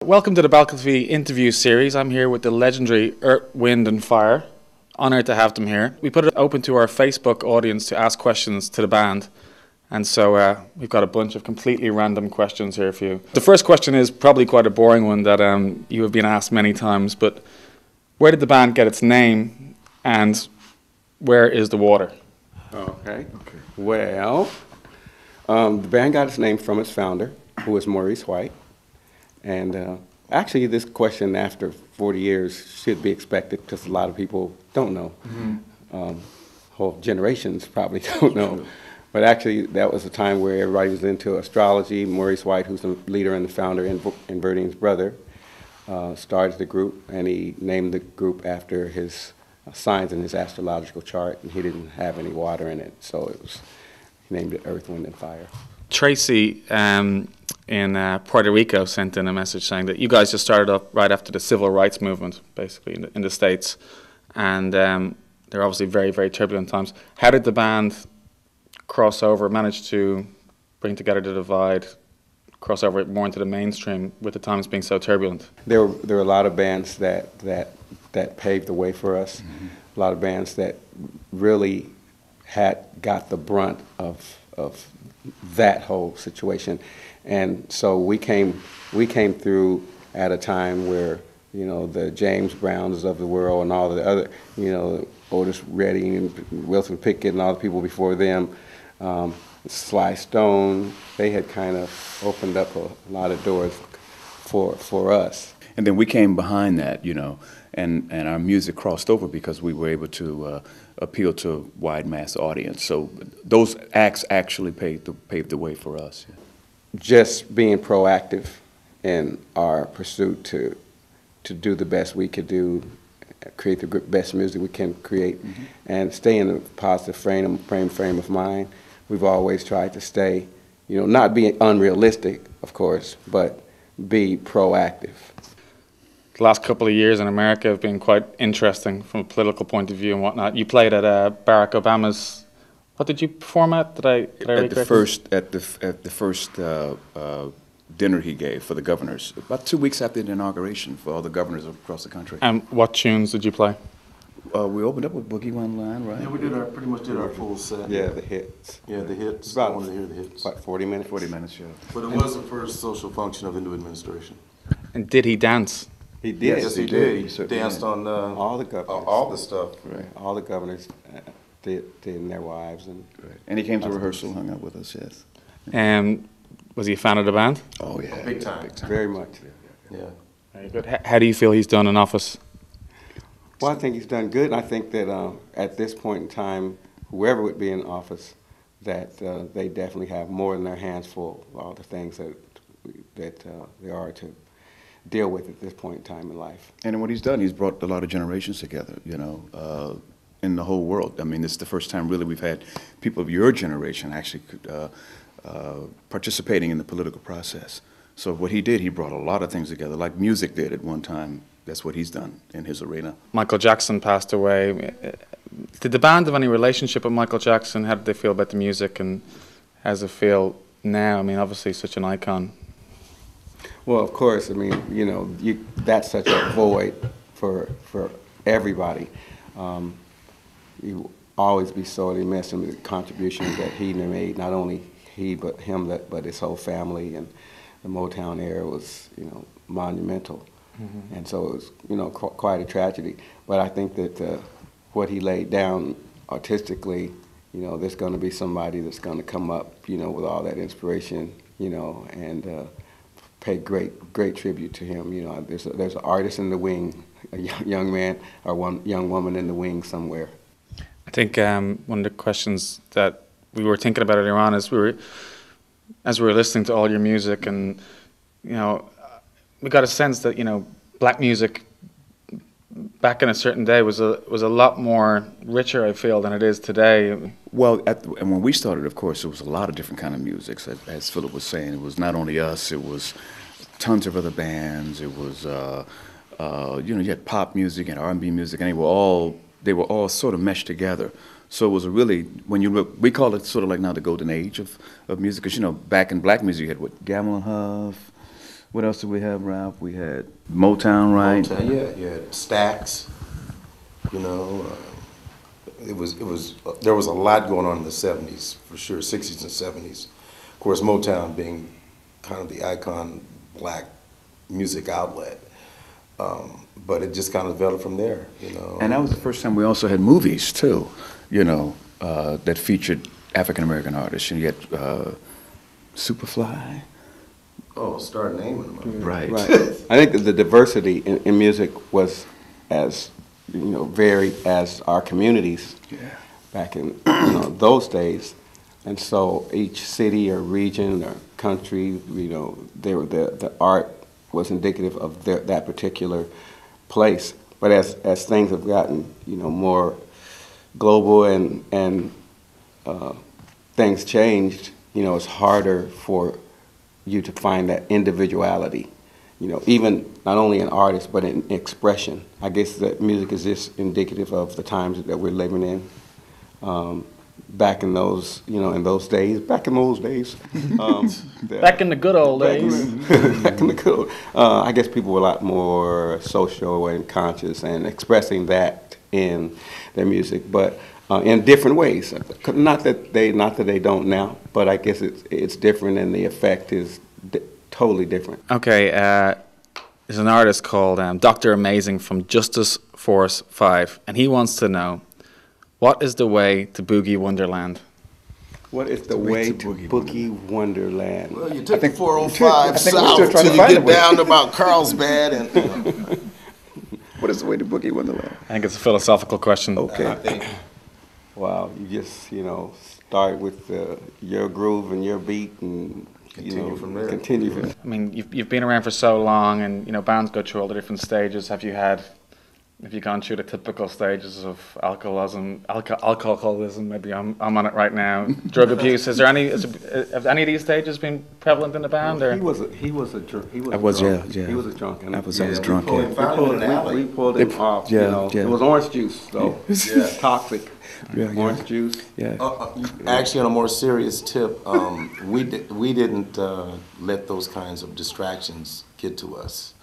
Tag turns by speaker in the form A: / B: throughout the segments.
A: Welcome to the BalconyTV interview series. I'm here with the legendary Earth, Wind and Fire. Honoured to have them here. We put it open to our Facebook audience to ask questions to the band. And so we've got a bunch of completely random questions here for you. The first question is probably quite a boring one that you have been asked many times, but where did the band get its name and where is the water?
B: Okay. Well, the band got its name from its founder, who was Maurice White. And actually, this question after 40 years should be expected because a lot of people don't know. Whole generations probably don't know. But actually, that was a time where everybody was into astrology. Maurice White, who's the leader and the founder, and Verdine's brother, started the group, and he named the group after his signs in his astrological chart, and he didn't have any water in it, so he named it Earth, Wind, and Fire.
A: Tracy in Puerto Rico sent in a message saying that you guys just started up right after the civil rights movement, basically, in the States, and they're obviously very, very turbulent times. How did the band cross over, manage to bring together the divide, cross over more into the mainstream with the times being so turbulent?
B: There were a lot of bands that paved the way for us, a lot of bands that really had got the brunt of that whole situation. And so we came through at a time where, you know, the James Browns of the world and all the other, you know, Otis Redding and Wilson Pickett and all the people before them, Sly Stone, they had kind of opened up a lot of doors for us.
C: And then we came behind that, you know, and our music crossed over because we were able to appeal to a wide mass audience. So those acts actually paved the way for us. Yeah.
B: Just being proactive in our pursuit to do the best we could do, create the best music we can create, and stay in a positive frame of mind. We've always tried to stay, you know, not be unrealistic, of course, but be proactive.
A: The last couple of years in America have been quite interesting from a political point of view and whatnot. You played at Barack Obama's. What did you perform at? Did I
C: at the first dinner he gave for the governors, about 2 weeks after the inauguration, for all the governors across the country.
A: And what tunes did you play?
C: We opened up with Boogie One Line, right?
D: Yeah, we pretty much did our full set.
B: Yeah, the hits.
D: Yeah, the hits.
B: About,
D: I wanted to hear the hits.
B: About 40 minutes?
C: 40 minutes, yeah.
D: But it was the first social function of the new administration.
A: And did he dance?
B: He did.
D: Yes, he did.
C: He
D: He danced on
B: all the governors.
D: all the stuff.
B: Right. All the governors did and their wives.
C: And he came to rehearsal, hung out with us, yes.
A: And was he a fan of the band?
C: Oh, yeah.
D: Big time.
B: Very much.
D: Yeah.
A: Very good. How do you feel he's done in office?
B: Well, I think he's done good, and I think that at this point in time, whoever would be in office, that they definitely have more than their hands full of all the things that they are to deal with at this point in time in life.
C: And what he's done, he's brought a lot of generations together, you know, in the whole world. I mean, this is the first time really we've had people of your generation actually participating in the political process. So what he did, he brought a lot of things together, like music did at one time. That's what he's done in his arena.
A: Michael Jackson passed away. Did the band have any relationship with Michael Jackson? How did they feel about the music, and how does it feel now? I mean, obviously such an icon.
B: Well, of course, I mean, you know, that's such a void for everybody. You always be sorely missed in the contributions that he made, not only he, but him, but his whole family, and the Motown era was, you know, monumental. And so it was, you know, quite a tragedy. But I think that what he laid down artistically, you know, there's going to be somebody that's going to come up, you know, with all that inspiration, you know, and pay great tribute to him. You know, there's an artist in the wing, a young man or one young woman in the wing somewhere.
A: I think one of the questions that we were thinking about earlier on is as we were listening to all your music, and you know, we got a sense that, you know, black music back in a certain day was a lot more richer, I feel, than it is today.
C: Well, and when we started, of course, it was a lot of different kind of music. As Philip was saying, it was not only us; it was tons of other bands. It was, you know, you had pop music and R&B music, and they were all sort of meshed together. So it was a really, when you look, we call it sort of like now the golden age of music, because, you know, back in black music, you had what, Gamble and Huff, What else did we have, Ralph? We had Motown, right?
D: Motown, yeah, you had Stax, you know. There was a lot going on in the 70s, for sure, 60s and 70s. Of course, Motown being kind of the icon black music outlet. But it just kind of developed from there, you know.
C: And that was the first time we also had movies, too, you know, that featured African-American artists. And you had Superfly.
D: Oh, start naming them.
C: Right.
B: Right. I think that the diversity in music was as, you know, varied as our communities back in, you know, those days. And so each city or region or country, you know, the art was indicative of that particular place. But as things have gotten, you know, more global and things changed, you know, it's harder for you to find that individuality, you know, even not only in artists, but in expression. I guess that music is just indicative of the times that we're living in. Back in those, you know, back in those days.
A: Back in the good old days.
B: Back in the good old, I guess people were a lot more social and conscious and expressing that in their music, but in different ways. Not that they don't now, but I guess it's different, and the effect is totally different.
A: Okay, there's an artist called Dr. Amazing from Justice Force 5, and he wants to know, what is the way to Boogie Wonderland?
B: What is the way to Boogie Wonderland?
D: Well, you take the 405 south till you get down to about Carlsbad and, you know.
C: What is the way to Boogie Wonderland?
A: I think it's a philosophical question.
B: Okay.
D: I think
B: Wow, you just, you know, start with your groove and your beat and
D: Continue from there.
B: Continue from there.
A: I mean, you've been around for so long, and you know, bands go through all the different stages. Have you gone through the typical stages of alcoholism? Maybe I'm on it right now. Drug abuse. Have any of these stages been prevalent in the band? Or?
B: He was a drunk.
C: He was drunk. I was drunk.
B: We pulled him off.
C: Yeah,
B: you know.
C: yeah.
B: It was orange juice, though.
D: Yeah.
B: Toxic. Orange juice.
C: Yeah.
D: actually, on a more serious tip, we didn't let those kinds of distractions get to us.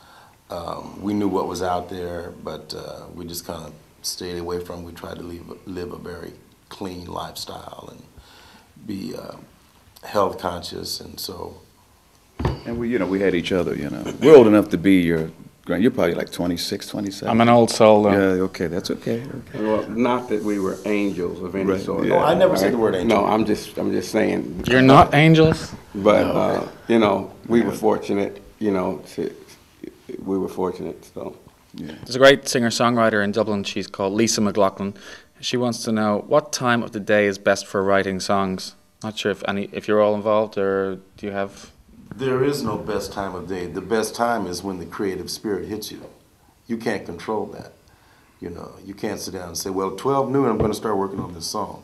D: We knew what was out there, but we just kind of stayed away from it. We tried to live a very clean lifestyle and be health conscious, and so.
C: And we had each other, you know. We're old enough to be you're probably like 26, 27.
A: I'm an old soul, though.
C: Yeah, okay, that's okay.
B: Well, not that we were angels of any
C: Right,
B: sort.
C: yeah.
D: No, I never said the word angel.
B: No, I'm just saying.
A: You're not angels?
B: But you know, we were fortunate. You know, we were fortunate. So.
C: Yeah.
A: There's a great singer-songwriter in Dublin. She's called Lisa McLaughlin. She wants to know what time of the day is best for writing songs. Not sure if you're all involved, or do you have?
D: There is no best time of day. The best time is when the creative spirit hits you. You can't control that. You know, you can't sit down and say, well, 12 noon, I'm going to start working on this song.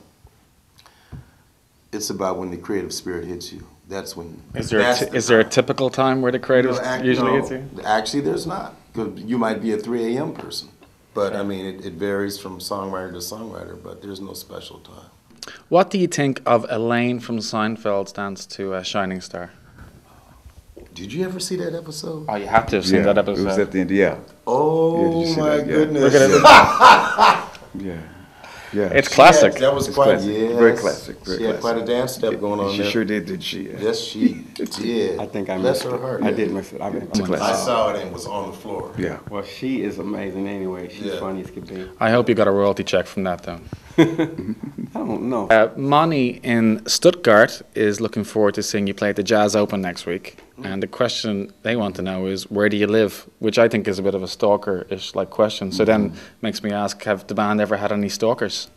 D: It's about when the creative spirit hits you. That's when.
A: Is there a typical time where the creative usually hits you?
D: Actually, there's not. 'Cause you might be a 3 a.m. person. But, I mean, it varies from songwriter to songwriter, but there's no special time.
A: What do you think of Elaine from Seinfeld's dance to Shining Star?
D: Did you ever see that episode?
A: Oh, you have to have seen that episode.
C: It was at the end, yeah.
D: Oh,
C: did you see
D: my
C: that? Yeah.
D: goodness.
C: Yeah. Yeah.
A: It's classic.
D: That was
C: It's
D: quite,
C: classic.
D: yes.
C: Very classic. Very
D: She had
C: classic.
D: quite a dance step going on
C: She
D: there.
C: sure did she? Yeah.
D: Yes, she did.
B: I think I
D: Bless
B: missed
D: her
B: it.
D: heart.
B: I did miss it.
C: a
D: I
C: classic.
D: saw it and was on the floor.
C: Yeah.
B: Well, she is amazing anyway. She's
D: Yeah.
B: funny as could be.
A: I hope you got a royalty check from that, though.
B: I don't know.
A: Moni in Stuttgart is looking forward to seeing you play at the Jazz Open next week. And the question they want to know is, where do you live? Which I think is a bit of a stalker-ish like question. So then makes me ask, have the band ever had any stalkers?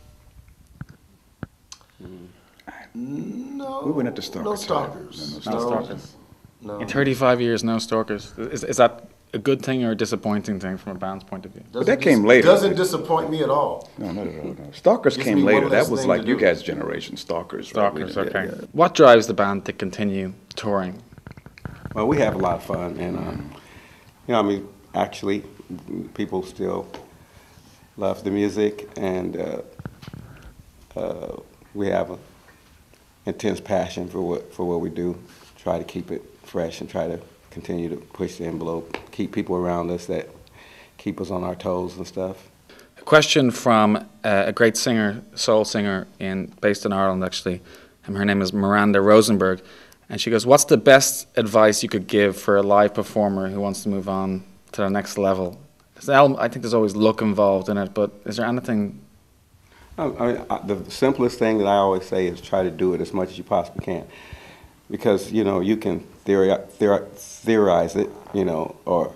D: No.
C: We went up to stalkers.
D: No stalkers.
A: No stalkers.
D: No.
A: In 35 years, no stalkers. Is that a good thing or a disappointing thing from a band's point of view?
C: But that came later.
D: Doesn't disappoint me at all.
C: No, not at all. No. Stalkers
D: Gives
C: came
D: me one
C: later.
D: less
C: That was
D: thing
C: like
D: to
C: you
D: do.
C: guys' generation, Stalkers. Right?
A: Stalkers,
C: Yeah,
A: okay.
C: yeah.
A: What drives the band to continue touring?
B: Well, we have a lot of fun, and you know, I mean, actually, people still love the music, and we have an intense passion for what we do. Try to keep it fresh and try to continue to push the envelope, keep people around us that keep us on our toes and stuff.
A: A question from a great singer, soul singer, based in Ireland actually. Her name is Miranda Rosenberg, and she goes, "What's the best advice you could give for a live performer who wants to move on to the next level?" I think there's always luck involved in it, but is there anything?
B: The simplest thing that I always say is try to do it as much as you possibly can, because you can theorize it, or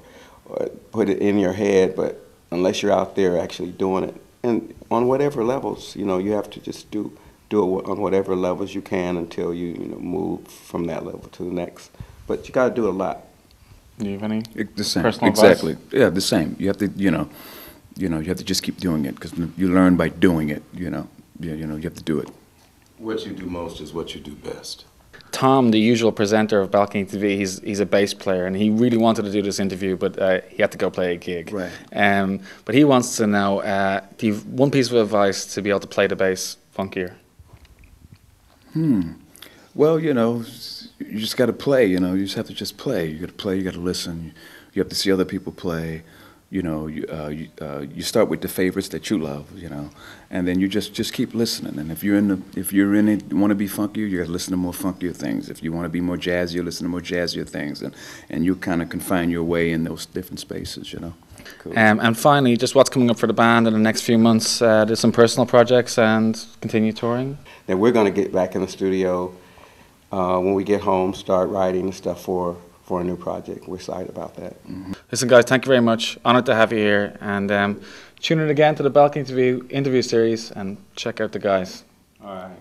B: put it in your head, but unless you're out there actually doing it, and on whatever levels, you have to just do it on whatever levels you can until you move from that level to the next. But you got to do it a lot.
A: Do you have any
C: The same.
A: personal
C: Exactly.
A: advice?
C: Yeah, the same. You have to, you have to just keep doing it, because you learn by doing it. You have to do it.
D: What you do most is what you do best.
A: Tom, the usual presenter of Balcony TV, he's a bass player, and he really wanted to do this interview, but he had to go play a gig.
C: Right.
A: But he wants to know, do you have one piece of advice to be able to play the bass funkier?
C: Well, you just got to play. You just have to just play. You got to play. You got to listen. You have to see other people play. You start with the favorites that you love. And then you just keep listening. And if you're in it, want to be funkier, you got to listen to more funkier things. If you want to be more jazzier, listen to more jazzier things. And you kind of confine your way in those different spaces. Cool.
A: And finally, just what's coming up for the band in the next few months? There's some personal projects and continue touring.
B: Then we're going to get back in the studio when we get home, start writing and stuff for a new project. We're excited about that.
C: Mm-hmm.
A: Listen, guys, thank you very much. Honored to have you here. And tune in again to the BalconyTV interview series and check out the guys.
B: All right.